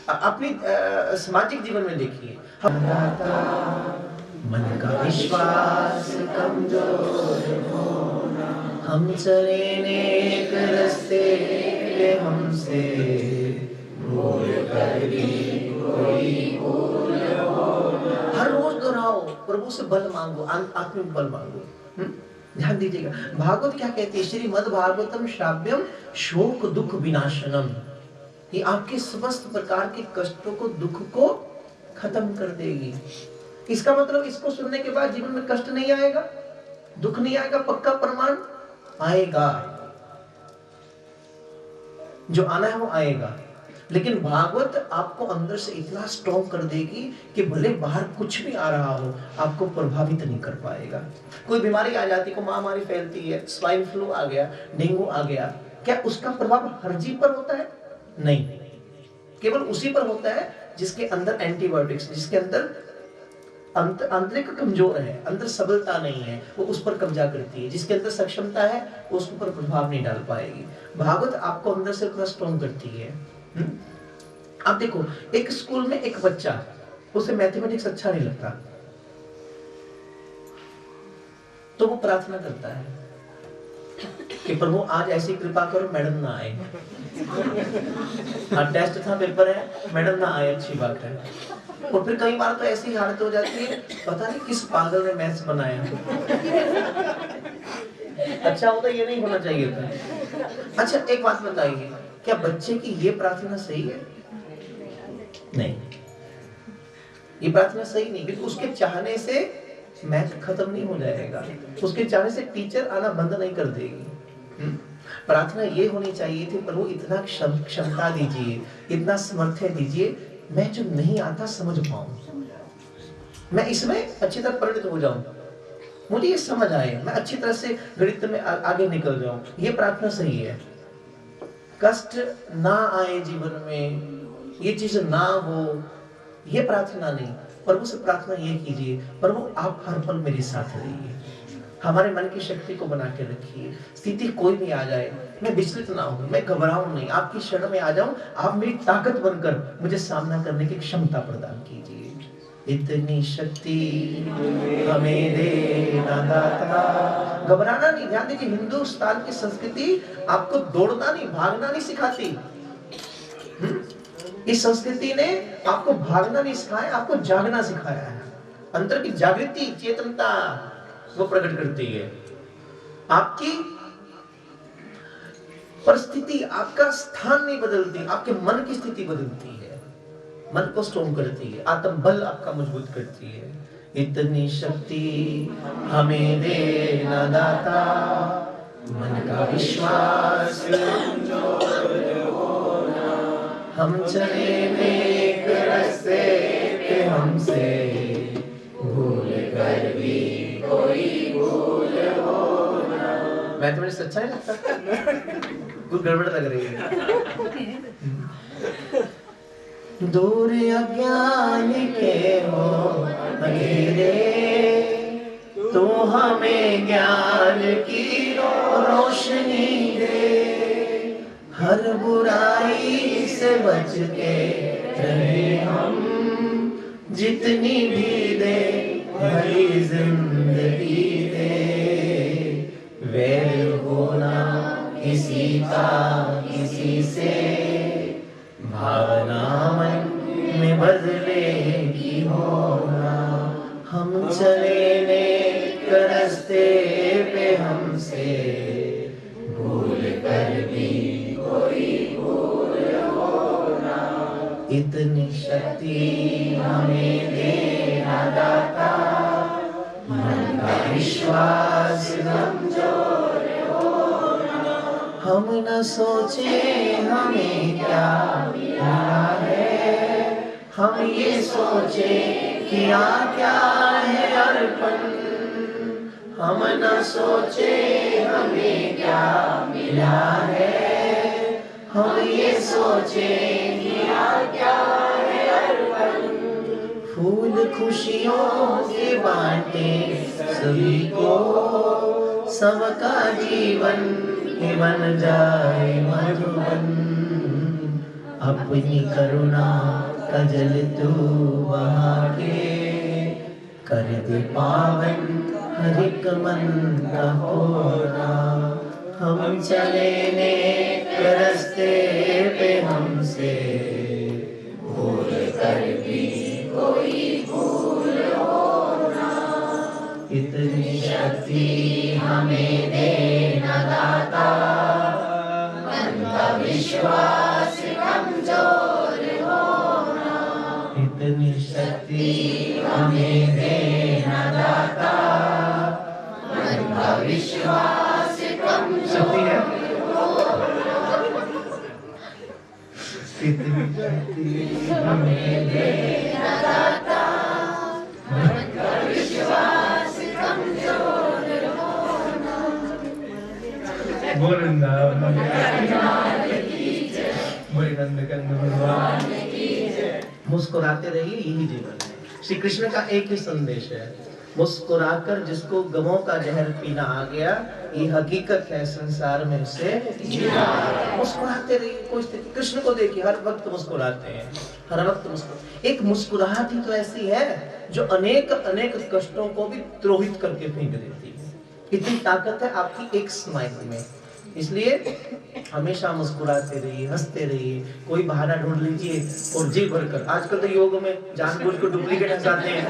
अपनी सामाजिक जीवन में देखिए, मन का विश्वास कमजोर होना, हम चले नेक रास्ते पे हमसे भूल कर भी कोई भूल होना। हर रोज दोहराओ, प्रभु से बल मांगो, आत्मिक बल मांगो। ध्यान दीजिएगा, भागवत क्या कहती है? श्रीमद् भागवतम श्राव्यम शोक दुख विनाशनम। ये आपके समस्त प्रकार के कष्टों को, दुख को खत्म कर देगी। इसका मतलब इसको सुनने के बाद जीवन में कष्ट नहीं आएगा, दुख नहीं आएगा, पक्का प्रमाण आएगा। जो आना है वो आएगा। लेकिन भागवत आपको अंदर से इतना स्ट्रॉन्ग कर देगी कि भले बाहर कुछ भी आ रहा हो, आपको प्रभावित नहीं कर पाएगा। कोई बीमारी आ जाती, कोई महामारी फैलती है, स्वाइन फ्लू आ गया, डेंगू आ गया, क्या उसका प्रभाव हर जीव पर होता है? नहीं, केवल उसी पर होता है जिसके अंदर एंटीबायोटिक्स, जिसके अंदर आंतरिक कमजोर है, अंदर सबलता नहीं है, वो उस पर कब्जा करती है। जिसके अंदर सक्षमता है वो उसके ऊपर प्रभाव नहीं डाल पाएगी। भागवत आपको अंदर से इतना स्ट्रॉन्ग करती है। आप देखो, एक स्कूल में एक बच्चा, उसे मैथमेटिक्स अच्छा नहीं लगता, तो वो प्रार्थना करता है कि प्रभु आज ऐसी कृपा करो मैडम ना आए। आज टेस्ट था, पेपर है, मैडम ना आए, अच्छी बात है। और फिर कई बार तो ऐसी हालत हो जाती है, पता नहीं किस पागल ने मैथ्स बनाया। अच्छा होता, ये नहीं होना चाहिए था। अच्छा एक बात बताइए, क्या बच्चे की ये प्रार्थना सही है? नहीं, ये प्रार्थना सही नहीं, क्योंकि उसके चाहने से मैथ खत्म नहीं हो जाएगा, उसके चाहने से टीचर आना बंद नहीं कर देगी। प्रार्थना ये होनी चाहिए थी, प्रभु इतना क्षमता दीजिए, इतना सामर्थ्य दीजिए, मैं जो नहीं आता समझ पाऊं, मैं इसमें अच्छी तरह परिणत हो जाऊं, मुझे ये समझ आए, मैं अच्छी तरह से गणित में आगे निकल जाऊं। ये प्रार्थना सही है। कष्ट ना आए जीवन में, ये चीज ना हो, ये प्रार्थना नहीं। प्रभु से प्रार्थना ये कीजिए, प्रभु आप हर पल मेरे साथ रहिए, हमारे मन की शक्ति को बना के रखिए। स्थिति कोई भी आ जाए, मैं विचलित ना हूं, मैं घबराऊं नहीं, आपकी शरण में आ जाऊं, आप मेरी ताकत बनकर मुझे सामना करने की क्षमता प्रदान कीजिए। इतनी शक्ति हमें देना दाता। घबराना नहीं। ध्यान दीजिए, हिंदुस्तान की संस्कृति आपको दौड़ना नहीं, भागना नहीं सिखाती। इस संस्कृति ने आपको भागना नहीं सिखाया, आपको जागना सिखाया है। अंतर की जागृति, चेतनता वो प्रकट करती है। आपकी परिस्थिति, आपका स्थान नहीं बदलती, आपके मन की स्थिति बदलती है, मन को स्ट्रॉन्ग करती है, आत्मबल आपका मजबूत करती है। इतनी शक्ति हमें देना दाता, मन का विश्वास कमजोर होना, हम चले नेक रास्ते पे हमसे भूल कर भी कोई भूल होना। मैथमेटिक्स अच्छा नहीं लगता? कुछ गड़बड़ लग रही है। दूर अज्ञान के हो अंधेरे, तू हमें ज्ञान की रोशनी दे, हर बुराई से बच के रहे हम, जितनी भी दे भली जिंदगी दे, वैर होना किसी का किसी से, भावना मन में बदलेगी होना, हम चले नेक रास्ते पे हमसे भूल कर भी कोई भूल होना। इतनी शक्ति हमें देना दाता, मन का विश्वास कमजोर होना, हम न सोचे हमें क्या मिला है, हम ये सोचे किया क्या है अर्पण, हम न सोचे हमें क्या मिला है, हम ये सोचे किया क्या है अर्पण, फूल खुशियों के बांटे सभी को, सबका जीवन ही बन जाए मधुबन, अपनी करुणा का जल तू बहा के, कर दे पावन हर एक मन का कोना। हम चले नेक रास्ते पे हमसे भूल कर भी कोई भूल हो ना। इतनी शक्ति हमें देना दाता, मन का विश्वास कमजोर होना। इतनी शक्ति हमें देना दाता, मन का विश्वास कमजोर होना। इतनी शक्ति हमें देना दाता, मन का विश्वास कमजोर होना। मुस्कुराते रहिए, यही जीवन है। श्री कृष्ण का एक ही संदेश है, मुस्कुराकर जिसको गमों का जहर पीना आ गया, ये हकीकत है संसार में उसे जीना। मुस्कुराते रहिए, कोई स्थिति, कृष्ण को देखिए हर वक्त मुस्कुराते हैं, हर वक्त मुस्कुराते। एक मुस्कुराहट ही तो ऐसी है जो अनेक अनेक कष्टों को भी द्रोहित करके फेंक देती है। इतनी ताकत है आपकी एक स्माइल में। इसलिए हमेशा मुस्कुराते रहिए, हंसते रहिए, कोई बहाना ढूंढ लीजिए और जी भरकर। आजकल तो योग में जानबूझ को डुप्लीकेट हंसाते हैं,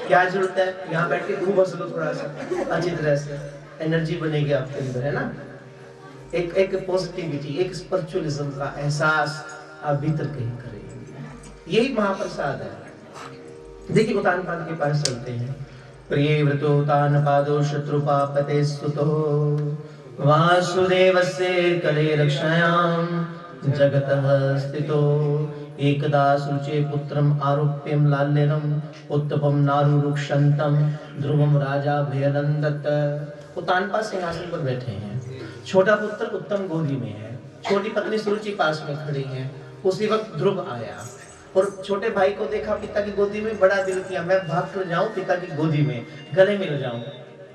क्या जरूरत है, यहाँ बैठ के खूब हंस लो थोड़ा सा, अच्छी तरह से एनर्जी बनेगी आपके अंदर, है ना। एक पॉजिटिविटी, एक स्पिरिचुअलिज्म का एहसास आप भीतर कहीं करेंगे, यही महाप्रसाद है। देखिए उतानपाद के पास चलते हैं। प्रिय व्रतो उतानपादो शत्रुपापते स्तुतो, वासुदेवस्य कले रक्षायां जगतः स्थितो। एकदा सुचे पुत्रम आरोप्यम लाल्यनम, उत्तपम नारुरुक्षन्तम, ध्रुवम राजा भयनंदत। उतानपाद सिंहासन पर बैठे हैं, छोटा पुत्र उत्तम गोदी में है, छोटी पत्नी सुरुचि पास में खड़ी है। उसी वक्त ध्रुव आया और छोटे भाई को देखा पिता की गोदी में, बड़ा दिल किया मैं भाग कर जाऊं पिता की गोदी में, गले मिल जाऊं,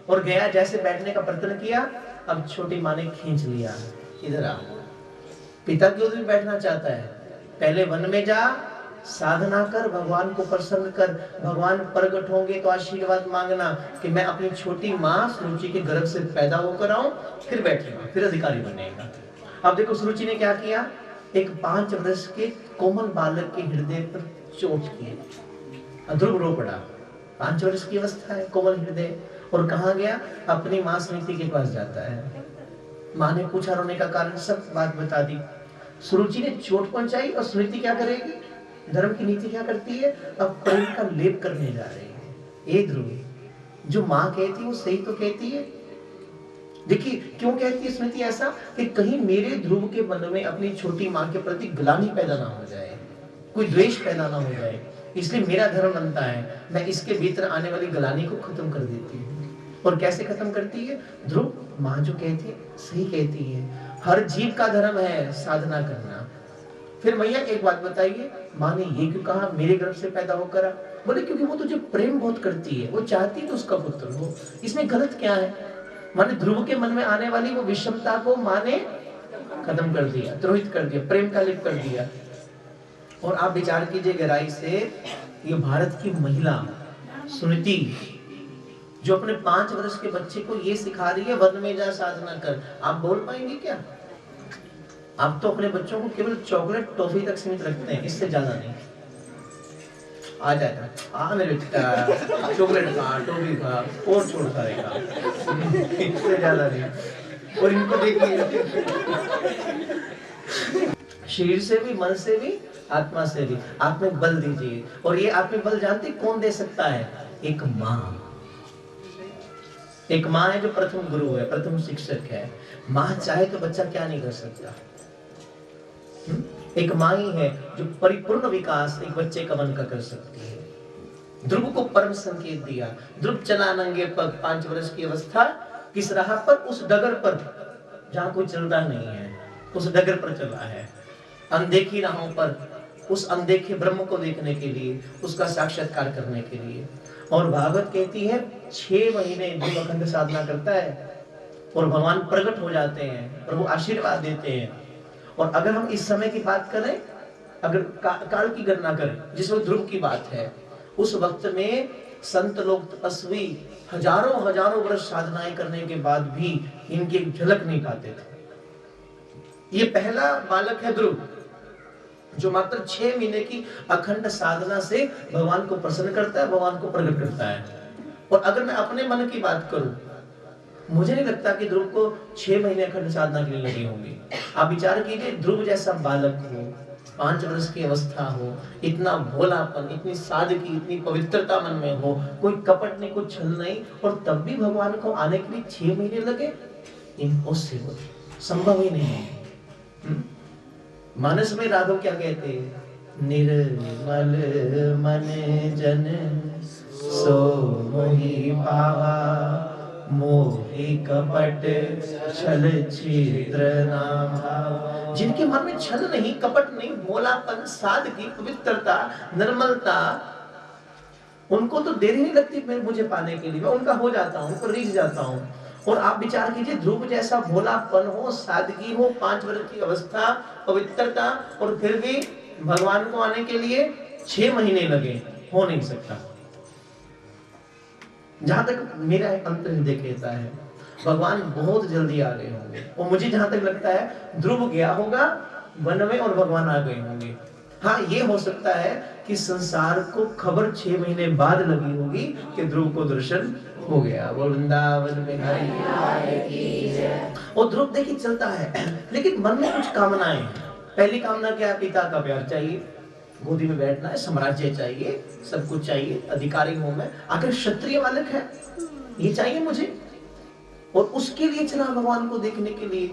और गया। जैसे बैठने का प्रयत्न किया, अब छोटी माँ ने खींच लिया, इधर आ। पिता की गोदी में बैठना चाहता है, पहले वन में जा, साधना कर, भगवान को प्रसन्न कर, भगवान प्रकट होंगे तो आशीर्वाद मांगना कि मैं अपनी छोटी माँ सुरुचि के गर्भ से पैदा होकर आऊं, फिर बैठेगा, फिर अधिकारी बनेगा। अब देखो सुरुचि ने क्या किया, एक 5 वर्ष के कोमल बालक के हृदय पर चोट की, ध्रुव रो पड़ा। 5 वर्ष की अवस्था है, कोमल हृदय, और कहाँ गया, अपनी माँ सुनीति के पास जाता है। माँ ने पूछा रोने का कारण, सब बात बता दी। सुरुचि ने चोट पहुंचाई और सुनीति क्या करेगी, धर्म की नीति क्या करती है, अब प्रेम का लेप करने जा रही है। ए ध्रुव, जो माँ कहती है वो सही तो कहती है। देखिए क्यों कहती है स्मृति ऐसा, कि कहीं मेरे ध्रुव के मन में अपनी छोटी माँ के प्रति ग्लानि पैदा ना हो जाए, कोई द्वेष पैदा ना हो जाए, इसलिए मेरा धर्म बनता है मैं इसके भीतर आने वाली ग्लानि को खत्म कर देती हूँ। और कैसे खत्म करती है, ध्रुव माँ जो कहती है सही कहती है, हर जीव का धर्म है साधना करना। फिर मैया एक बात बताइए, माँ ने ये क्यों कहा मेरे गर्भ से पैदा होकर आ? बोले क्योंकि वो तुझे प्रेम बहुत करती है, वो चाहती तो उसका पुत्र हो, इसमें गलत क्या है। माने ध्रुव के मन में आने वाली वो विषमता को माँ ने खत्म कर दिया, द्रोहित कर दिया, प्रेम का लिप कर दिया। और आप विचार कीजिए गहराई से, ये भारत की महिला सुनीति जो अपने 5 वर्ष के बच्चे को ये सिखा रही है वन में जा साधना कर, आप बोल पाएंगे क्या? आप तो अपने बच्चों को केवल चॉकलेट टॉफी तक सीमित रखते हैं, इससे ज्यादा नहीं। आ जाएगा, आ मेरे बेटा चॉकलेट खा, टॉफी खा और छोड़ खाएगा, इससे ज्यादा नहीं। और इनको देखिए शरीर से भी, मन से भी, आत्मा से भी आप में बल दीजिए। और ये आप में बल जानते कौन दे सकता है? एक माँ। एक माँ है जो प्रथम गुरु है, प्रथम शिक्षक है। माँ चाहे तो बच्चा क्या नहीं कर सकता। एक माँ ही है जो परिपूर्ण विकास एक बच्चे का मन का कर सकती है। ध्रुव को परम संकेत दिया, ध्रुव चला नंगे पग 5 वर्ष की अवस्था, किस राह पर? उस डगर पर जहां कोई चलता नहीं है, उस डगर पर चला है, अनदेखी राहों पर, उस अनदेखे ब्रह्म को देखने के लिए, उसका साक्षात्कार करने के लिए। और भागवत कहती है 6 महीने ध्रुव अखंड साधना करता है और भगवान प्रकट हो जाते हैं, प्रभु आशीर्वाद देते हैं। और अगर हम इस समय की बात करें, अगर काल की गणना करें जिस वक्त ध्रुव की बात है, उस वक्त में संत लोग तपस्वी हजारों हजारों वर्ष साधनाएं करने के बाद भी इनकी एक झलक नहीं पाते थे। ये पहला बालक है ध्रुव, जो मात्र 6 महीने की अखंड साधना से भगवान को प्रसन्न करता है, भगवान को प्रकट करता है। और अगर मैं अपने मन की बात करूं, मुझे नहीं लगता कि ध्रुव को 6 महीने अखंड साधना के लिए लगी होंगी। आप विचार कीजिए, ध्रुव जैसा बालक हो, 5 वर्ष की अवस्था हो, इतना भोलापन, इतनी सादगी, इतनी पवित्रता मन में हो, कोई कपट नहीं, कोई छल नहीं, और तब भी भगवान को आने के लिए 6 महीने लगे। इम्पॉसिबल, संभव ही नहीं है। मानस में राघव क्या कहते हैं? निर्मल मन जन सो मोहि पावा, मोहि कपट छल छिद्र ना भावा। जिनके मन में छल नहीं, कपट नहीं, भोलापन, सादगी, पवित्रता, निर्मलता, उनको तो देर ही नहीं लगती मुझे पाने के लिए। मैं उनका हो जाता हूँ, उनको रीझ जाता हूँ। और आप विचार कीजिए, ध्रुव जैसा भोलापन हो, सादगी हो, 5 वर्ष की अवस्था, पवित्रता, और फिर भी भगवान को आने के लिए 6 महीने लगे, हो नहीं सकता। जहां तक मेरा अंतर्हृदय कहता है, भगवान बहुत जल्दी आ गए होंगे। और मुझे जहां तक लगता है, ध्रुव गया होगा वन में और भगवान आ गए होंगे। हाँ, ये हो सकता है कि संसार को खबर 6 महीने बाद लगी होगी कि ध्रुव को दर्शन हो गया। वृंदावन में और ध्रुव देखिए चलता है, लेकिन मन में कुछ कामनाएं। पहली कामना क्या है? पिता का प्यार चाहिए, गोदी में बैठना है, साम्राज्य चाहिए, सब कुछ चाहिए, अधिकारी हूं मैं, आखिर क्षत्रिय बालक है, ये चाहिए मुझे। और उसके लिए चला भगवान को देखने के लिए।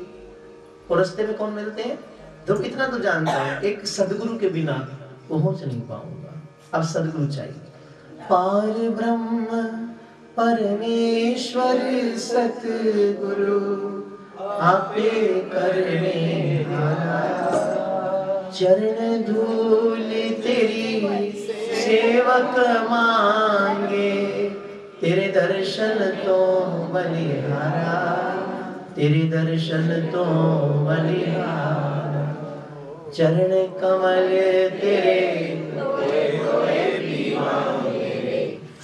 और रास्ते में कौन मिलते हैं? ध्रुव इतना तो जानता है, एक सदगुरु के बिना पहुंच नहीं पाऊंगा, अब सदगुरु चाहिए। पार ब्रह्म परमेश्वर सतगुरु आपे करने हारा, चरण धूल तेरी सेवक मांगे, तेरे दर्शन तो बलिहारा, तेरे दर्शन तो बलिहारा, चरण कमल तेरे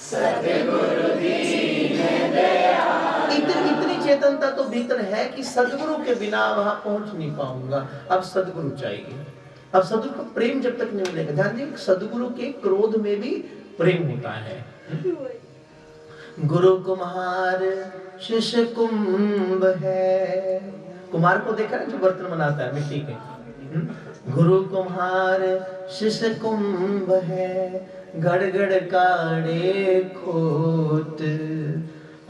सतगुरु दीन दयाल। इतनी चेतनता तो भीतर है कि सदगुरु के बिना वहां पहुंच नहीं पाऊंगा, अब सदगुरु चाहिए। अब सदगुरु का प्रेम जब तक नहीं मिलेगा, ध्यान दीजिए, सदगुरु के क्रोध में भी प्रेम होता है। गुरु कुम्हार शिष्य कुंभ है, कुमार को देखा है जो बर्तन बनाता है मिट्टी के। गुरु कुम्हार शिष्य कुंभ है, गड़गड़ काढ़े खोट,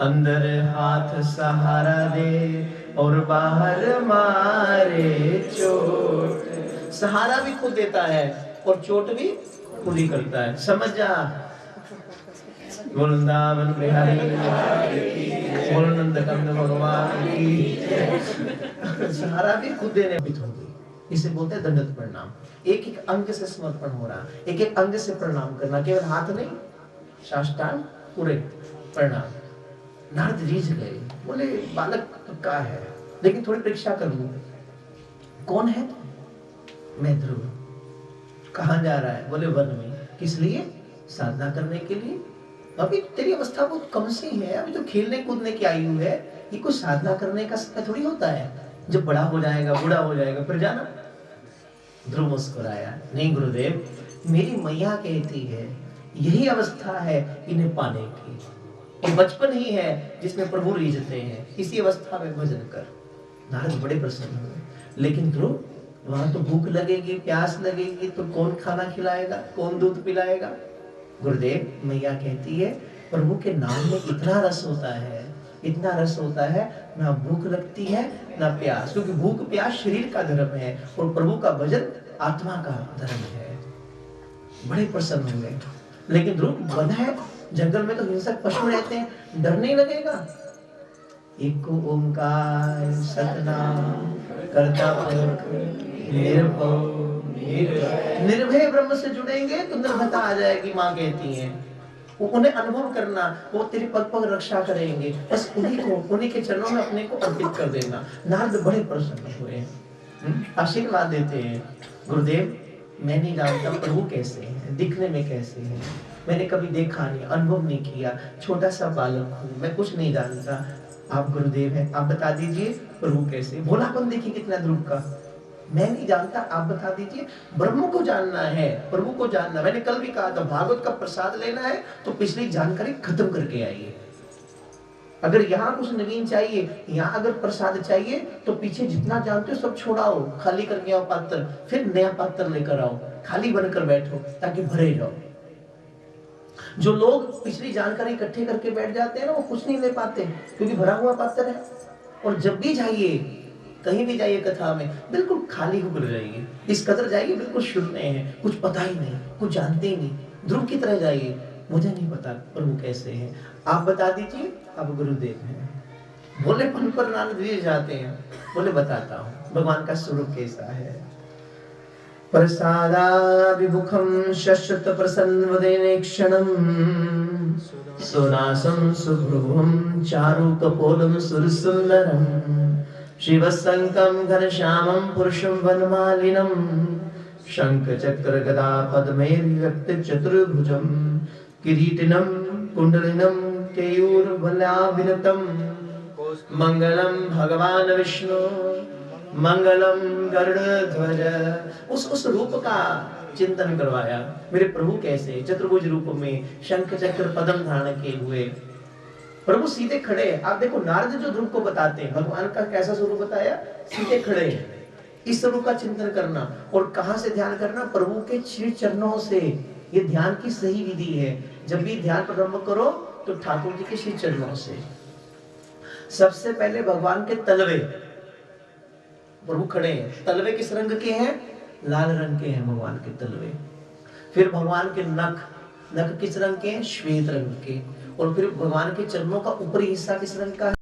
अंदर हाथ सहारा दे और बाहर मारे चोट। सहारा भी खुद देता है और चोट भी खुद ही करता है, समझ जा। वृंदावन बिहारी नंद भगवान की। सहारा भी खुद देने हो गई, इसे बोलते हैं दंडवत प्रणाम। एक एक अंग से समर्पण हो रहा, एक एक अंग से प्रणाम करना, केवल हाथ नहीं, साष्टांग पूरे प्रणाम। नारद रीझ गए, बोले बालक पक्का है, लेकिन थोड़ी परीक्षा कर लूं। कौन है? मैं ध्रुव। कहां जा रहा है? बोले वन में। किस लिए? साधना करने के लिए। अभी तेरी अवस्था बहुत कम सी है, अभी तो खेलने कूदने की आयु है, ये कुछ साधना करने का समय थोड़ी होता है। जब बड़ा हो जाएगा, बूढ़ा हो जाएगा, फिर जाना। ध्रुव मुस्कुराया, नहीं गुरुदेव, मेरी मैया कहती है यही अवस्था है इन्हें पाने की, ये बचपन ही है जिसमें प्रभु रीझते हैं, इसी अवस्था में भजन कर। नारद बड़े प्रसन्न हुए। लेकिन ध्रुव, वहां तो भूख लगेगी, प्यास लगेगी, तो कौन खाना खिलाएगा, कौन दूध पिलाएगा? गुरुदेव, मैया कहती है प्रभु के नाम में इतना रस होता है, इतना रस होता है, ना भूख लगती है ना प्यास, क्योंकि भूख प्यास शरीर का धर्म है और प्रभु का भजन आत्मा का धर्म है। बड़े प्रसन्न हुए। लेकिन ध्रुव, वन है, जंगल में तो हिंसक पशु रहते हैं, डर नहीं लगेगा? एक ओंकार सतनाम करता निर्भय ब्रह्म से जुड़ेंगे तो निर्भयता आ जाएगी, माँ कहती हैं। उन्हें अनुभव करना, वो तेरे पग पग रक्षा करेंगे, बस उन्हीं के चरणों में अपने को अर्पित कर देना। नारद बड़े प्रसन्न हुए। आशीर्वाद देते हैं। गुरुदेव मैं नहीं जानता प्रभु कैसे हैं, दिखने में कैसे हैं, मैंने कभी देखा नहीं, अनुभव नहीं किया, छोटा सा बालक हूँ, मैं कुछ नहीं जानता, आप गुरुदेव हैं, आप बता दीजिए प्रभु कैसे। भोलापन देखिए कितना ध्रुव का, मैं नहीं जानता, आप बता दीजिए। ब्रह्म को जानना है, प्रभु को जानना। मैंने कल भी कहा था भागवत का प्रसाद लेना है तो पिछली जानकारी खत्म करके आइए। अगर यहाँ कुछ नवीन चाहिए, यहाँ अगर प्रसाद चाहिए तो पीछे जितना जानते हो सब छोड़ाओ, खाली करके आओ पात्र, फिर नया पात्र लेकर आओ, खाली बनकर बैठो ताकि भरे जाओ। जो लोग पिछली जानकारी इकट्ठे करके बैठ जाते हैं ना, वो कुछ नहीं ले पाते क्योंकि भरा हुआ पात्र है। और जब भी जाइए, कहीं भी जाइए कथा में, बिल्कुल खाली होकर जाइए, इस कदर जाइए बिल्कुल शून्य है, कुछ पता ही नहीं, कुछ जानते ही नहीं, ध्रुव की तरह जाइए। मुझे नहीं पता प्रभु कैसे हैं, आप बता दीजिए, आप गुरुदेव हैं। बोले पन पर नारद जी जाते हैं, बोले बताता हूँ भगवान का स्वरूप कैसा है। प्रसादाभिमुखं शश्वत प्रसन्नवदनेक्षणं सुनासं सुभ्रुवं चारुकपोलं सुरसुन्दरं शिवसङ्कं घनश्यामं पुरुषं वनमालिनं शङ्खचक्रगदा पद्मैर्व्यक्तचतुर्भुजं किरीटिनं कुण्डलिनं केयूरवलयाभिनतं मंगलम भगवान विष्णु मंगलम गरुड़ध्वज। उस रूप का चिंतन करवाया, मेरे प्रभु कैसे चतुर्भुज रूप में शंख चक्र पद्म धारण किए हुए प्रभु सीधे खड़े हैं। आप देखो नारद जो ध्रुव को बताते हैं भगवान का कैसा स्वरूप बताया, सीधे खड़े हैं। इस स्वरूप का चिंतन करना और कहां से ध्यान करना, प्रभु के श्री चरणों से। ये ध्यान की सही विधि है। जब भी ध्यान प्रारंभ करो तो ठाकुर जी के श्री चरणों से। सबसे पहले भगवान के तलवे, प्रभु खड़े हैं, तलवे किस रंग के हैं, लाल रंग के हैं भगवान के तलवे। फिर भगवान के नख, नख किस रंग के हैं, श्वेत रंग के। और फिर भगवान के चरणों का ऊपरी हिस्सा किस रंग का है,